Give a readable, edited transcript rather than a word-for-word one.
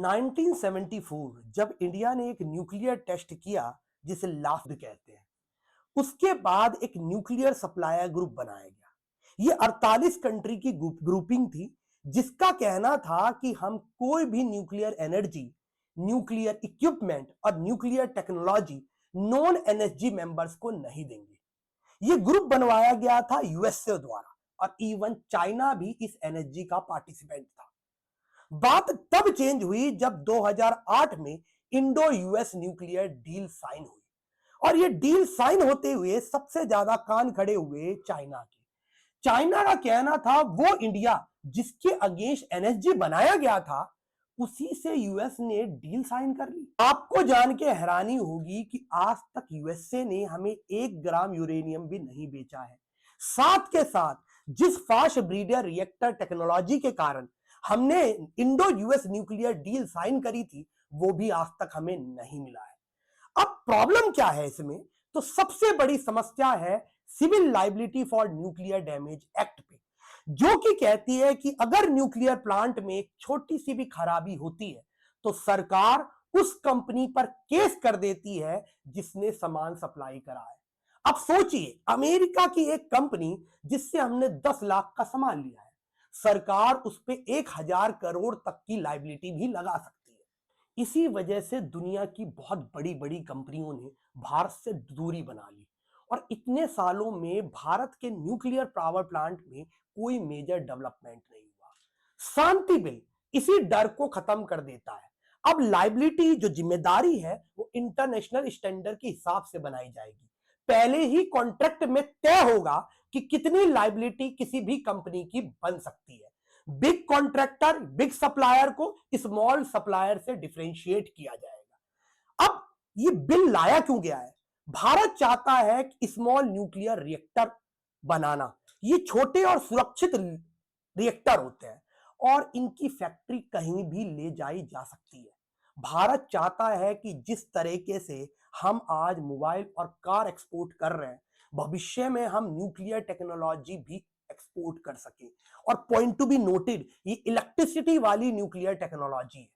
1974 जब इंडिया ने एक न्यूक्लियर टेस्ट किया, जिसे लास्ट कहते हैं, उसके बाद एक न्यूक्लियर सप्लायर ग्रुप बनाया गया। ये 48 कंट्री की ग्रुपिंग थी, जिसका कहना था कि हम कोई भी न्यूक्लियर एनर्जी, न्यूक्लियर इक्विपमेंट और nuclear technology non NSG members को नहीं देंगे। ये ग्रुप बनवाया गया था यूएसए द्वारा, और इवन चाइना भी इस एनएसजी का पार्टिसिपेंट था। बात तब चेंज हुई जब 2008 में Indo US nuclear deal sign हुई, और ये डील साइन होते हुए सबसे ज्यादा कान खड़े हुए चाइना के। चाइना का कहना था वो इंडिया जिसके अगेंस्ट एनएसजी बनाया गया था, उसी से यूएस ने डील साइन कर ली। आपको जान के हैरानी होगी कि आज तक यूएसए ने हमें 1 ग्राम यूरेनियम भी नहीं बेचा है। साथ के साथ जिस फास्ट ब्रीडर रिएक्टर टेक्नोलॉजी के कारण हमने Indo US nuclear deal sign करी थी, वो भी आज तक हमें नहीं मिला है। अब प्रॉब्लम क्या है इसमें? तो सबसे बड़ी समस्या है civil liability for nuclear damage act पे, जो कि कहती है कि अगर न्यूक्लियर प्लांट में एक छोटी सी भी खराबी होती है तो सरकार उस कंपनी पर केस कर देती है जिसने सामान सप्लाई करा है। अब सोचिए, अमेरिका की एक कंपनी जिससे हमने 10 लाख का सामान लिया है, सरकार उस पर 1,000 करोड़ तक की लाइबिलिटी भी लगा सकती है। इसी वजह से दुनिया की बहुत बड़ी बड़ी कंपनियों ने भारत से दूरी बना ली, और इतने सालों में भारत के न्यूक्लियर पावर प्लांट में कोई मेजर डेवलपमेंट नहीं हुआ। शांति बिल इसी डर को खत्म कर देता है। अब लाइबिलिटी, जो जिम्मेदारी है, वो इंटरनेशनल स्टैंडर्ड के हिसाब से बनाई जाएगी। पहले ही कॉन्ट्रैक्ट में तय होगा कि कितनी लाइबिलिटी किसी भी कंपनी की बन सकती है। बिग कॉन्ट्रैक्टर, बिग सप्लायर को स्मॉल सप्लायर से डिफरेंशिएट किया जाएगा। अब ये बिल लाया क्यों गया है? भारत चाहता है कि स्मॉल न्यूक्लियर रिएक्टर बनाना। ये छोटे और सुरक्षित रिएक्टर होते हैं, और इनकी फैक्ट्री कहीं भी ले जाई जा सकती है। भारत चाहता है कि जिस तरीके से हम आज मोबाइल और कार एक्सपोर्ट कर रहे हैं, भविष्य में हम न्यूक्लियर टेक्नोलॉजी भी एक्सपोर्ट कर सके। और पॉइंट टू बी नोटेड, ये इलेक्ट्रिसिटी वाली न्यूक्लियर टेक्नोलॉजी है।